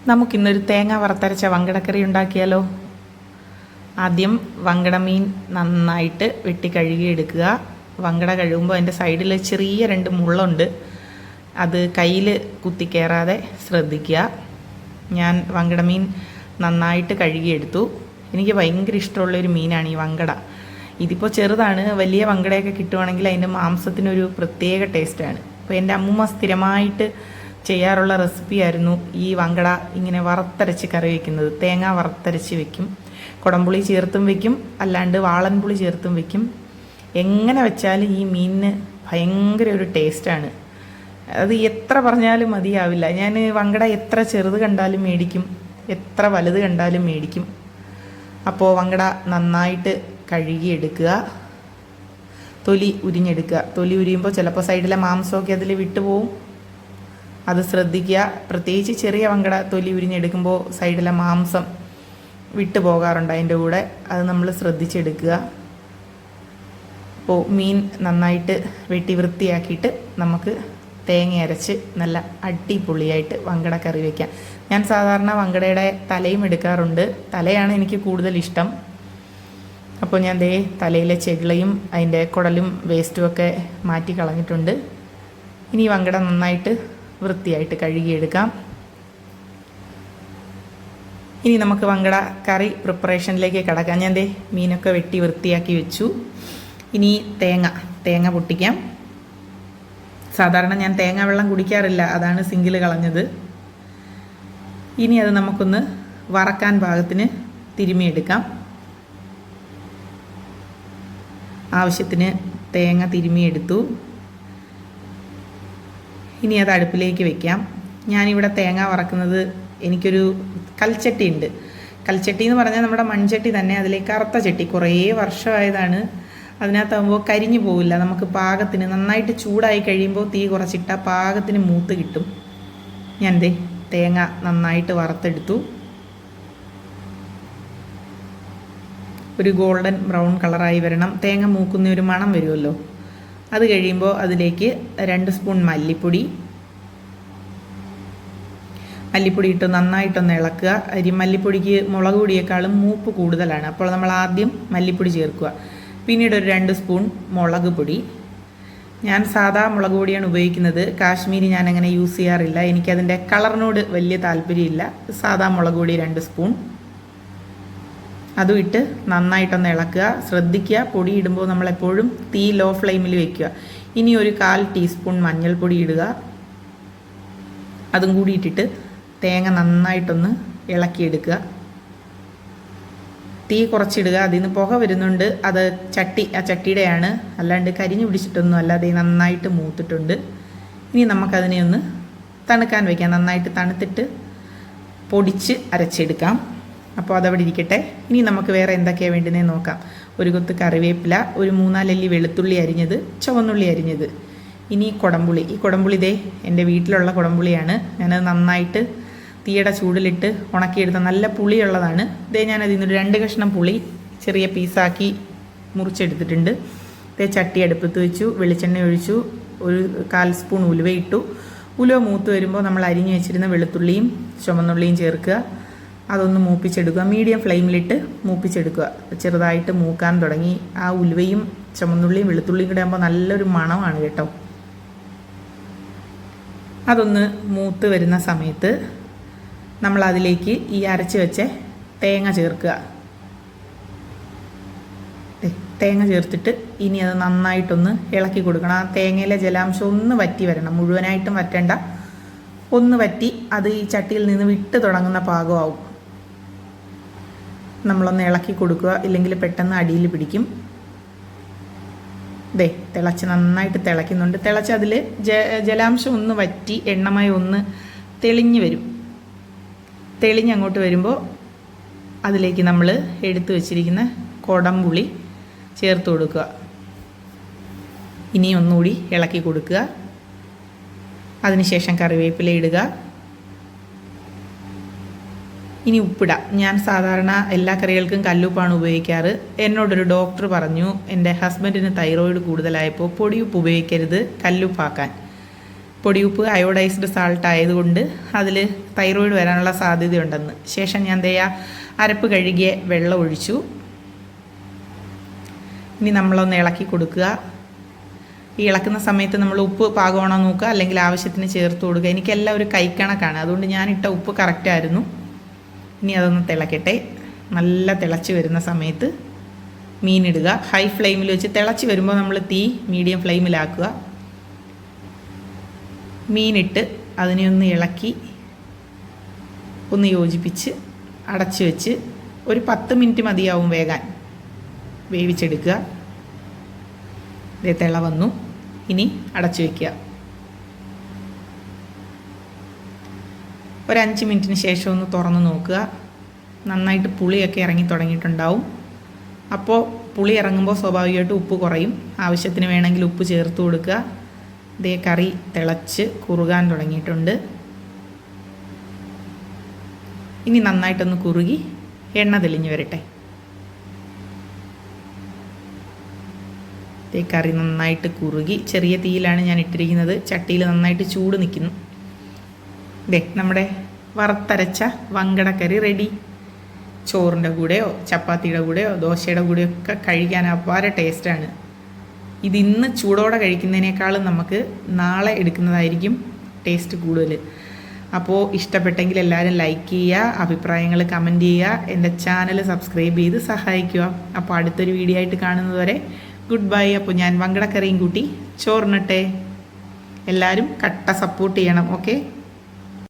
നമുക്കിന്നൊരു തേങ്ങ വറുത്തരച്ച വങ്കടക്കറി ഉണ്ടാക്കിയാലോ. ആദ്യം വങ്കട മീൻ നന്നായിട്ട് വെട്ടി കഴുകിയെടുക്കുക. വങ്കട കഴുകുമ്പോൾ അതിൻ്റെ സൈഡിൽ ചെറിയ 2 മുള്ളുണ്ട്, അത് കയ്യിൽ കുത്തിക്കയറാതെ ശ്രദ്ധിക്കുക. ഞാൻ വങ്കട മീൻ നന്നായിട്ട് കഴുകിയെടുത്തു. എനിക്ക് ഭയങ്കര ഇഷ്ടമുള്ളൊരു മീനാണ് ഈ വങ്കട. ഇതിപ്പോൾ ചെറുതാണ്, വലിയ വങ്കടയൊക്കെ കിട്ടുവാണെങ്കിൽ അതിൻ്റെ മാംസത്തിനൊരു പ്രത്യേക ടേസ്റ്റാണ്. അപ്പോൾ എൻ്റെ അമ്മൂമ്മ സ്ഥിരമായിട്ട് ചെയ്യാറുള്ള റെസിപ്പിയായിരുന്നു ഈ വങ്കട ഇങ്ങനെ വറുത്തരച്ച് കറി വയ്ക്കുന്നത്. തേങ്ങ വറുത്തരച്ച് വെക്കും, കുടംപുളി ചേർത്തും വെക്കും, അല്ലാണ്ട് വാളൻപുളി ചേർത്തും വെക്കും. എങ്ങനെ വെച്ചാലും ഈ മീനിന് ഭയങ്കര ഒരു ടേസ്റ്റാണ്. അത് എത്ര പറഞ്ഞാലും മതിയാവില്ല. ഞാൻ വങ്കട എത്ര ചെറുത് കണ്ടാലും മേടിക്കും, എത്ര വലുത് കണ്ടാലും മേടിക്കും. അപ്പോൾ വങ്കട നന്നായിട്ട് കഴുകിയെടുക്കുക, തൊലി ഉരിഞ്ഞെടുക്കുക. തൊലി ഉരിയുമ്പോൾ ചിലപ്പോൾ സൈഡിലെ മാംസമൊക്കെ അതിൽ വിട്ടുപോകും, അത് ശ്രദ്ധിക്കുക. പ്രത്യേകിച്ച് ചെറിയ വങ്കട തൊലി ഉരിഞ്ഞെടുക്കുമ്പോൾ സൈഡിലെ മാംസം വിട്ടു പോകാറുണ്ട് അതിൻ്റെ കൂടെ, അത് നമ്മൾ ശ്രദ്ധിച്ചെടുക്കുക. അപ്പോൾ മീൻ നന്നായിട്ട് വെട്ടി വൃത്തിയാക്കിയിട്ട് നമുക്ക് തേങ്ങ അരച്ച് നല്ല അടിപൊളിയായിട്ട് വങ്കട കറി വയ്ക്കാം. ഞാൻ സാധാരണ വങ്കടയുടെ തലയും എടുക്കാറുണ്ട്, തലയാണ് എനിക്ക് കൂടുതൽ ഇഷ്ടം. അപ്പോൾ ഞാൻ തലയിലെ ചെകിളയും അതിൻ്റെ കുടലും വേസ്റ്റും ഒക്കെ മാറ്റി കളഞ്ഞിട്ടുണ്ട്. ഇനി വങ്കട നന്നായിട്ട് വൃത്തിയായിട്ട് കഴുകിയെടുക്കാം. ഇനി നമുക്ക് വങ്കട കറി പ്രിപ്പറേഷനിലേക്ക് കിടക്കാം. ഞാൻ മീനൊക്കെ വെട്ടി വൃത്തിയാക്കി വെച്ചു. ഇനി തേങ്ങ പൊട്ടിക്കാം. സാധാരണ ഞാൻ തേങ്ങ വെള്ളം കുടിക്കാറില്ല, അതാണ് സിങ്കിൽ കളഞ്ഞത്. ഇനി അത് നമുക്കൊന്ന് വറക്കാൻ പാകത്തിന് തിരുമിയെടുക്കാം. ആവശ്യത്തിന് തേങ്ങ തിരുമിയെടുത്തു. ഇനി അത് അടുപ്പിലേക്ക് വെക്കാം. ഞാനിവിടെ തേങ്ങ വറക്കുന്നത്, എനിക്കൊരു കൽച്ചട്ടി ഉണ്ട്. കൽച്ചട്ടി എന്ന് പറഞ്ഞാൽ നമ്മുടെ മൺചട്ടി തന്നെ, അതിലേക്ക് കറുത്ത ചട്ടി, കുറേ വർഷമായതാണ്. അതിനകത്താകുമ്പോൾ കരിഞ്ഞു പോവില്ല. നമുക്ക് പാകത്തിന് നന്നായിട്ട് ചൂടായി കഴിയുമ്പോൾ തീ കുറച്ചിട്ടാൽ പാകത്തിന് മൂത്ത് കിട്ടും. ഞാൻ തേങ്ങ നന്നായിട്ട് വറുത്തെടുത്തു. ഒരു ഗോൾഡൻ ബ്രൗൺ കളറായി വരണം. തേങ്ങ മൂക്കുന്ന ഒരു മണം വരുമല്ലോ. അത് കഴിയുമ്പോൾ അതിലേക്ക് 2 സ്പൂൺ മല്ലിപ്പൊടി ഇട്ട് നന്നായിട്ടൊന്ന് ഇളക്കുക. മല്ലിപ്പൊടിക്ക് മുളക് പൊടിയേക്കാളും മൂപ്പ് കൂടുതലാണ്, അപ്പോൾ നമ്മൾ ആദ്യം മല്ലിപ്പൊടി ചേർക്കുക. പിന്നീട് ഒരു 2 സ്പൂൺ മുളക് പൊടി. ഞാൻ സാധാ മുളക് പൊടിയാണ് ഉപയോഗിക്കുന്നത്, കാശ്മീരി ഞാൻ അങ്ങനെ യൂസ് ചെയ്യാറില്ല. എനിക്കതിൻ്റെ കളറിനോട് വലിയ താല്പര്യമില്ല. സാധാ മുളക് പൊടി 2 സ്പൂൺ, അതും ഇട്ട് നന്നായിട്ടൊന്ന് ഇളക്കുക. ശ്രദ്ധിക്കുക, പൊടി ഇടുമ്പോൾ നമ്മളെപ്പോഴും തീ ലോ ഫ്ലെയിമിൽ വയ്ക്കുക. ഇനി ഒരു 1/4 ടീസ്പൂൺ മഞ്ഞൾപ്പൊടി ഇടുക. അതും കൂടി ഇട്ടിട്ട് തേങ്ങ നന്നായിട്ടൊന്ന് ഇളക്കിയെടുക്കുക. തീ കുറച്ചിടുക, അതിൽ നിന്ന് പുക വരുന്നുണ്ട്. അത് ചട്ടിയുടെയാണ്, അല്ലാണ്ട് കരിഞ്ഞു പിടിച്ചിട്ടൊന്നും അല്ല. അത് നന്നായിട്ട് മൂത്തിട്ടുണ്ട്. ഇനി നമുക്കതിനെ ഒന്ന് തണുക്കാൻ വയ്ക്കാം. നന്നായിട്ട് തണുത്തിട്ട് പൊടിച്ച് അരച്ചെടുക്കാം. അപ്പോൾ അതവിടെ ഇരിക്കട്ടെ. ഇനി നമുക്ക് വേറെ എന്തൊക്കെയാണ് വേണ്ടുന്നതെന്ന് നോക്കാം. ഒരു കൊത്ത് കറിവേപ്പില, ഒരു 3-4 അല്ലി വെളുത്തുള്ളി അരിഞ്ഞത്, ചുവന്നുള്ളി അരിഞ്ഞത്. ഇനി കുടംപുളി. ഈ കുടംപുളി എൻ്റെ വീട്ടിലുള്ള കുടംപുളിയാണ്. ഞാനത് നന്നായിട്ട് തീയുടെ ചൂടിലിട്ട് ഉണക്കിയെടുത്ത നല്ല പുളിയുള്ളതാണ്. ഞാനതിൽ നിന്നൊരു 2 കഷ്ണം പുളി ചെറിയ പീസാക്കി മുറിച്ചെടുത്തിട്ടുണ്ട്. ചട്ടി അടുപ്പത്ത് വെച്ചു, വെളിച്ചെണ്ണ ഒഴിച്ചു, ഒരു 1/4 സ്പൂൺ ഉലുവ ഇട്ടു. ഉലുവ മൂത്ത് വരുമ്പോൾ നമ്മൾ അരിഞ്ഞു വെച്ചിരുന്ന വെളുത്തുള്ളിയും ചുവന്നുള്ളിയും ചേർക്കുക. അതൊന്ന് മൂപ്പിച്ചെടുക്കുക. മീഡിയം ഫ്ലെയിമിലിട്ട് മൂപ്പിച്ചെടുക്കുക. ചെറുതായിട്ട് മൂക്കാൻ തുടങ്ങി. ആ ഉലുവയും ചുവന്നുള്ളിയും വെളുത്തുള്ളിയും കൂടെ ആകുമ്പോൾ നല്ലൊരു മണമാണ് കേട്ടോ. അതൊന്ന് മൂത്ത് വരുന്ന സമയത്ത് നമ്മൾ അതിലേക്ക് ഈ അരച്ച് വെച്ച തേങ്ങ ചേർക്കുക. തേങ്ങ ചേർത്തിട്ട് ഇനി അത് നന്നായിട്ടൊന്ന് ഇളക്കി കൊടുക്കണം. ആ തേങ്ങയിലെ ജലാംശം ഒന്ന് വറ്റി വരണം, മുഴുവനായിട്ടും വറ്റണ്ട, ഒന്ന് വറ്റി അത് ഈ ചട്ടിയിൽ നിന്ന് വിട്ട് തുടങ്ങുന്ന പാകമാവും. നമ്മളൊന്ന് ഇളക്കി കൊടുക്കുക, ഇല്ലെങ്കിൽ പെട്ടെന്ന് അടിയിൽ പിടിക്കും. തിളച്ച് നന്നായിട്ട് തിളയ്ക്കുന്നുണ്ട്. തിളച്ച് അതിൽ ജലാംശം ഒന്ന് വറ്റി എണ്ണമായി ഒന്ന് തെളിഞ്ഞ് വരും. തെളിഞ്ഞങ്ങോട്ട് വരുമ്പോൾ അതിലേക്ക് നമ്മൾ എടുത്തു വച്ചിരിക്കുന്ന കുടംപുളി ചേർത്ത് കൊടുക്കുക. ഇനി ഒന്നുകൂടി ഇളക്കി കൊടുക്കുക. അതിനുശേഷം കറിവേപ്പില ഇടുക. ഇനി ഉപ്പിടാം. ഞാൻ സാധാരണ എല്ലാ കറികൾക്കും കല്ലുപ്പാണ് ഉപയോഗിക്കാറ്. എന്നോടൊരു ഡോക്ടർ പറഞ്ഞു, എൻ്റെ ഹസ്ബൻഡിന് തൈറോയിഡ് കൂടുതലായപ്പോൾ പൊടിയുപ്പ് ഉപയോഗിക്കരുത്, കല്ലുപ്പാക്കാൻ. പൊടിയുപ്പ് അയോഡൈസ്ഡ് സാൾട്ട് ആയതുകൊണ്ട് അതിൽ തൈറോയിഡ് വരാനുള്ള സാധ്യതയുണ്ടെന്ന്. ശേഷം ഞാൻ അരപ്പ് കഴുകിയ വെള്ളം ഒഴിച്ചു. ഇനി നമ്മളൊന്ന് ഇളക്കി കൊടുക്കുക. ഈ ഇളക്കുന്ന സമയത്ത് നമ്മൾ ഉപ്പ് പാകമാണോ നോക്കുക, അല്ലെങ്കിൽ ആവശ്യത്തിന് ചേർത്ത് കൊടുക്കുക. എനിക്കെല്ലാം ഒരു കൈക്കണക്കാണ്, അതുകൊണ്ട് ഞാനിട്ട ഉപ്പ് കറക്റ്റായിരുന്നു. ഇനി അതൊന്ന് തിളക്കട്ടെ. നല്ല തിളച്ച് വരുന്ന സമയത്ത് മീനിടുക. ഹൈ ഫ്ലെയിമിൽ വെച്ച് തിളച്ച് വരുമ്പോൾ നമ്മൾ തീ മീഡിയം ഫ്ലെയിമിലാക്കുക. മീനിട്ട് അതിനെ ഒന്ന് ഇളക്കി ഒന്ന് യോജിപ്പിച്ച് അടച്ച് വെച്ച് ഒരു 10 മിനിറ്റ് മതിയാവും വേവിച്ചെടുക്കുക. ഇതേ തിള വന്നു. ഇനി അടച്ചു വയ്ക്കുക. ഒരു 5 മിനിറ്റിന് ശേഷം ഒന്ന് തുറന്ന് നോക്കുക. നന്നായിട്ട് പുളിയൊക്കെ ഇറങ്ങി തുടങ്ങിയിട്ടുണ്ടാവും. അപ്പോൾ പുളി ഇറങ്ങുമ്പോൾ സ്വാഭാവികമായിട്ട് ഉപ്പ് കുറയും. ആവശ്യത്തിന് വേണമെങ്കിൽ ഉപ്പ് ചേർത്ത് കൊടുക്കുക. ഇതേ കറി തിളച്ച് കുറുകാൻ തുടങ്ങിയിട്ടുണ്ട്. ഇനി നന്നായിട്ടൊന്ന് കുറുകി എണ്ണ തെളിഞ്ഞ് വരട്ടെ. കറി നന്നായിട്ട് കുറുകി ചെറിയ തീയിലാണ് ഞാൻ ഇട്ടിരിക്കുന്നത്. ചട്ടിയിൽ നന്നായിട്ട് ചൂട് നിൽക്കുന്നു. നമ്മുടെ വറുത്തരച്ച വങ്കടക്കറി റെഡി. ചോറിൻ്റെ കൂടെയോ ചപ്പാത്തിയുടെ കൂടെയോ ദോശയുടെ കൂടെയോ ഒക്കെ കഴിക്കാൻ അപാര ടേസ്റ്റാണ്. ഇതിന്ന് ചൂടോടെ കഴിക്കുന്നതിനേക്കാളും നമുക്ക് നാളെ എടുക്കുന്നതായിരിക്കും ടേസ്റ്റ് കൂടുതൽ. അപ്പോൾ ഇഷ്ടപ്പെട്ടെങ്കിൽ എല്ലാവരും ലൈക്ക് ചെയ്യുക, അഭിപ്രായങ്ങൾ കമൻറ്റ് ചെയ്യുക, എൻ്റെ ചാനൽ സബ്സ്ക്രൈബ് ചെയ്ത് സഹായിക്കുക. അപ്പോൾ അടുത്തൊരു വീഡിയോ ആയിട്ട് കാണുന്നതുവരെ ഗുഡ് ബൈ. അപ്പോൾ ഞാൻ വങ്കടക്കറിയും കൂട്ടി ചോറിനട്ടെ. എല്ലാവരും കട്ട സപ്പോർട്ട് ചെയ്യണം. ഓക്കെ.